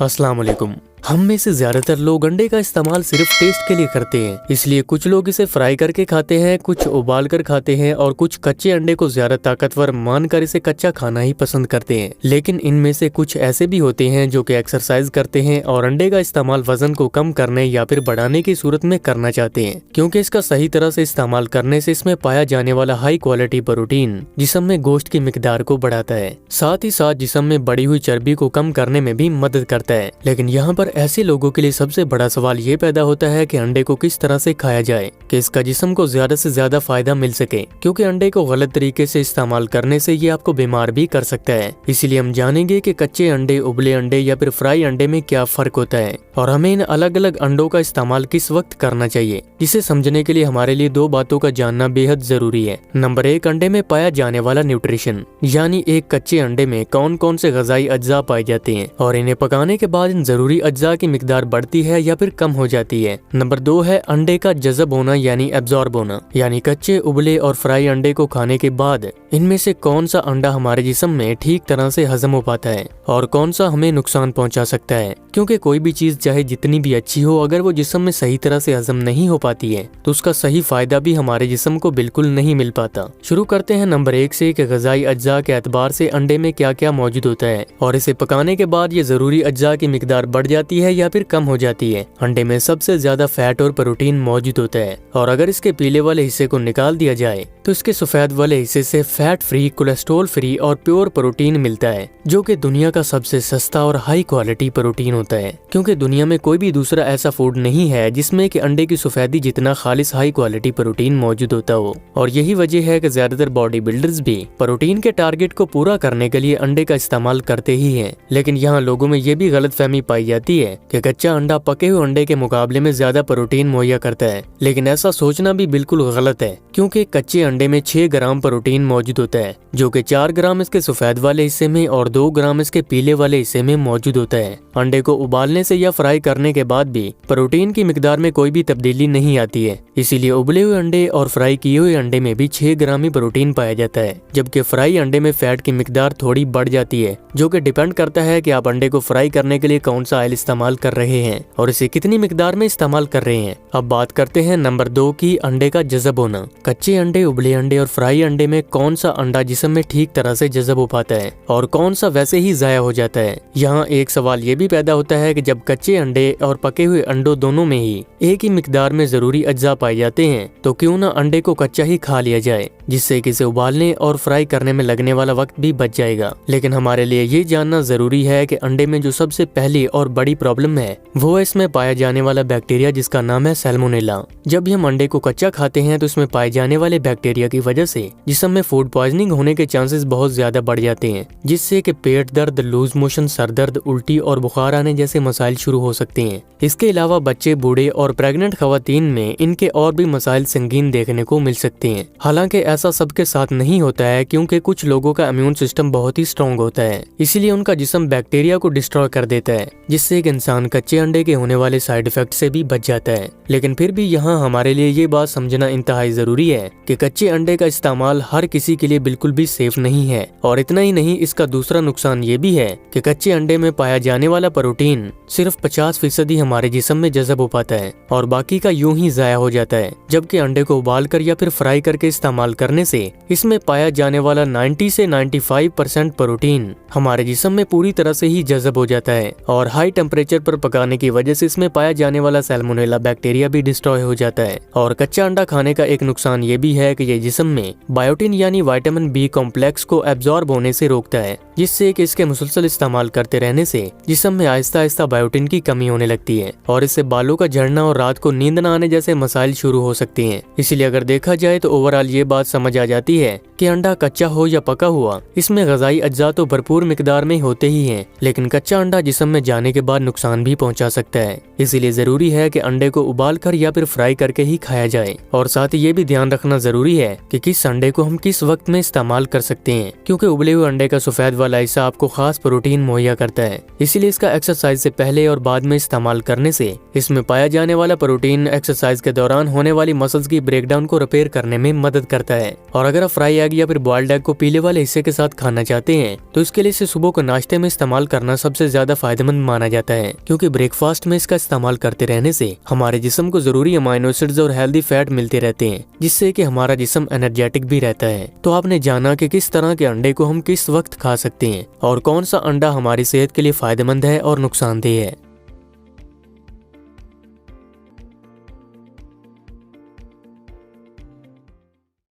अस्सलाम वालेकुम। हम में से ज्यादातर लोग अंडे का इस्तेमाल सिर्फ टेस्ट के लिए करते हैं, इसलिए कुछ लोग इसे फ्राई करके खाते हैं, कुछ उबाल कर खाते हैं और कुछ कच्चे अंडे को ज्यादा ताकतवर मानकर इसे कच्चा खाना ही पसंद करते हैं। लेकिन इनमें से कुछ ऐसे भी होते हैं जो कि एक्सरसाइज करते हैं और अंडे का इस्तेमाल वजन को कम करने या फिर बढ़ाने की सूरत में करना चाहते हैं, क्योंकि इसका सही तरह से इस्तेमाल करने से इसमें पाया जाने वाला हाई क्वालिटी प्रोटीन जिस्म में गोश्त की मिकदार को बढ़ाता है, साथ ही साथ जिस्म में बढ़ी हुई चर्बी को कम करने में भी मदद करता है। लेकिन यहाँ पर ऐसे लोगों के लिए सबसे बड़ा सवाल ये पैदा होता है कि अंडे को किस तरह से खाया जाए कि इसका जिस्म को ज्यादा से ज्यादा फायदा मिल सके, क्योंकि अंडे को गलत तरीके से इस्तेमाल करने से ये आपको बीमार भी कर सकता है। इसीलिए हम जानेंगे कि कच्चे अंडे, उबले अंडे या फिर फ्राई अंडे में क्या फर्क होता है और हमें इन अलग अलग अंडों का इस्तेमाल किस वक्त करना चाहिए। जिसे समझने के लिए हमारे लिए दो बातों का जानना बेहद जरूरी है। नंबर 1, अंडे में पाया जाने वाला न्यूट्रिशन, यानी एक कच्चे अंडे में कौन कौन से ग़िज़ाई अज्जा पाए जाते हैं और इन्हें पकाने के बाद इन जरूरी अज्जा की मिकदार बढ़ती है या फिर कम हो जाती है। नंबर 2 है अंडे का जज़ब होना यानी एब्जॉर्ब होना, यानी कच्चे, उबले और फ्राई अंडे को खाने के बाद इनमें से कौन सा अंडा हमारे जिस्म में ठीक तरह से हजम हो पाता है और कौन सा हमें नुकसान पहुंचा सकता है। क्योंकि कोई भी चीज चाहे जितनी भी अच्छी हो, अगर वो जिस्म में सही तरह से हजम नहीं हो पाती है तो उसका सही फायदा भी हमारे जिस्म को बिल्कुल नहीं मिल पाता। शुरू करते हैं नंबर 1 से कि ग़िज़ाई अज्जा के एतबार से अंडे में क्या क्या मौजूद होता है और इसे पकाने के बाद ये जरूरी अज्जा की मिकदार बढ़ जाती है या फिर कम हो जाती है। अंडे में सबसे ज्यादा फैट और प्रोटीन मौजूद होता है और अगर इसके पीले वाले हिस्से को निकाल दिया जाए तो इसके सफेद वाले हिस्से से फैट फ्री, कोलेस्ट्रॉल फ्री और प्योर प्रोटीन मिलता है, जो कि दुनिया का सबसे सस्ता और हाई क्वालिटी प्रोटीन होता है। क्योंकि दुनिया में कोई भी दूसरा ऐसा फूड नहीं है जिसमें कि अंडे की सफेदी जितना खालिस हाई क्वालिटी प्रोटीन मौजूद होता हो। और यही वजह है कि ज्यादातर बॉडी बिल्डर्स भी प्रोटीन के टारगेट को पूरा करने के लिए अंडे का इस्तेमाल करते ही हैं। लेकिन यहाँ लोगों में ये भी गलत फहमी पाई जाती है कि कच्चा अंडा पके हुए अंडे के मुकाबले में ज्यादा प्रोटीन मुहैया करता है, लेकिन ऐसा सोचना भी बिल्कुल गलत है। क्योंकि कच्चे अंडे में 6 ग्राम प्रोटीन मौजूद होता है, जो कि 4 ग्राम इसके सफेद वाले हिस्से में और 2 ग्राम इसके पीले वाले हिस्से में मौजूद होता है। अंडे को उबालने से या फ्राई करने के बाद भी प्रोटीन की मिकदार में कोई भी तब्दीली नहीं आती है, इसीलिए उबले हुए अंडे और फ्राई किए हुए अंडे में भी 6 ग्राम ही प्रोटीन पाया जाता है, जबकि फ्राई अंडे में फैट की मिकदार थोड़ी बढ़ जाती है, जो कि डिपेंड करता है कि आप अंडे को फ्राई करने के लिए कौन सा ऑयल इस्तेमाल कर रहे हैं और इसे कितनी मिकदार में इस्तेमाल कर रहे हैं। अब बात करते हैं नंबर 2 की, अंडे का जज़ब होना। कच्चे अंडे, उबले अंडे और फ्राई अंडे में कौन सा अंडा जिस्म में ठीक तरह से जज़ब हो पाता है और कौन सा वैसे ही जाया हो जाता है। यहाँ एक सवाल ये भी पैदा होता है कि जब कच्चे अंडे और पके हुए अंडों दोनों में ही एक ही मिकदार में जरूरी अज्जा पाए जाते हैं तो क्यों ना अंडे को कच्चा ही खा लिया जाए, जिससे कि इसे उबालने और फ्राई करने में लगने वाला वक्त भी बच जाएगा। लेकिन हमारे लिए ये जानना जरूरी है कि अंडे में जो सबसे पहली और बड़ी प्रॉब्लम है वो है इसमें पाया जाने वाला बैक्टीरिया, जिसका नाम है सैल्मोनेला। जब हम अंडे को कच्चा खाते हैं तो इसमें पाए जाने वाले बैक्टीरिया की वजह से जिस्म में फूड पॉइजनिंग होने के चांसेस बहुत ज्यादा बढ़ जाते हैं, जिससे कि पेट दर्द, लूज मोशन, सर दर्द, उल्टी और बुखार आने जैसे मसाइल शुरू हो सकते हैं। इसके अलावा बच्चे, बूढ़े और प्रेग्नेंट खवातीन में इनके और भी मसाइल संगीन देखने को मिल सकते हैं। हालांकि ऐसा सबके साथ नहीं होता है, क्योंकि कुछ लोगों का इम्यून सिस्टम बहुत ही स्ट्रॉन्ग होता है, इसीलिए उनका जिस्म बैक्टीरिया को डिस्ट्रॉय कर देता है, जिससे एक इंसान कच्चे अंडे के होने वाले साइड इफेक्ट से भी बच जाता है। लेकिन फिर भी यहाँ हमारे लिए ये बात समझना इंतहाई जरूरी है कि कच्चे अंडे का इस्तेमाल हर किसी के लिए बिल्कुल भी सेफ नहीं है। और इतना ही नहीं, इसका दूसरा नुकसान ये भी है कि कच्चे अंडे में पाया जाने वाला प्रोटीन सिर्फ 50% ही हमारे जिस्म में जज़ब हो पाता है और बाकी का यूं ही जाया हो जाता है। जबकि अंडे को उबाल कर या फिर फ्राई करके इस्तेमाल करने से इसमें पाया जाने वाला 90 से 95% प्रोटीन हमारे जिस्म में पूरी तरह से ही जज़ब हो जाता है और हाई टेम्परेचर पर पकाने की वजह से इसमें पाया जाने वाला सैल्मोनेला बैक्टीरिया भी डिस्ट्रॉय हो जाता है। और कच्चा अंडा खाने का एक नुकसान ये भी है कि ये जिस्म में बायोटिन यानी विटामिन बी कॉम्प्लेक्स को एब्जॉर्ब होने से रोकता है, जिससे कि इसके मुसलसल इस्तेमाल करते रहने से जिस्म में आहिस्ता आहिस्ता बायोटिन की कमी होने लगती है और इससे बालों का झड़ना और रात को नींद न आने जैसे मसाइल शुरू हो सकते हैं। इसलिए अगर देखा जाए तो ओवरऑल ये बात समझ आ जाती है कि अंडा कच्चा हो या पका हुआ, इसमें ग़िज़ाई अज्जा तो भरपूर मिकदार में होते ही हैं, लेकिन कच्चा अंडा जिस्म में जाने के बाद नुकसान भी पहुंचा सकता है। इसीलिए जरूरी है कि अंडे को उबाल कर या फिर फ्राई करके ही खाया जाए। और साथ ही ये भी ध्यान रखना जरूरी है कि किस अंडे को हम किस वक्त में इस्तेमाल कर सकते हैं, क्योंकि उबले हुए अंडे का सफेद वाला हिस्सा आपको खास प्रोटीन मुहैया करता है। इसीलिए इसका एक्सरसाइज से पहले और बाद में इस्तेमाल करने से इसमें पाया जाने वाला प्रोटीन एक्सरसाइज के दौरान होने वाली मसल्स की ब्रेकडाउन को रिपेयर करने में मदद करता है। और अगर आप फ्राई एग या फिर बॉइल्ड एग को पीले वाले हिस्से के साथ खाना चाहते हैं तो इसके लिए इसे सुबह को नाश्ते में इस्तेमाल करना सबसे ज्यादा फायदेमंद माना जाता है। रहता है, क्योंकि ब्रेकफास्ट में इसका इस्तेमाल करते रहने से हमारे जिस्म को जरूरी अमाइनो एसिड्स और हेल्दी फैट मिलते रहते हैं, जिससे कि हमारा जिस्म एनर्जेटिक भी रहता है। तो आपने जाना कि किस तरह के अंडे को हम किस वक्त खा सकते हैं और कौन सा अंडा हमारी सेहत के लिए फायदेमंद है और नुकसानदेह है।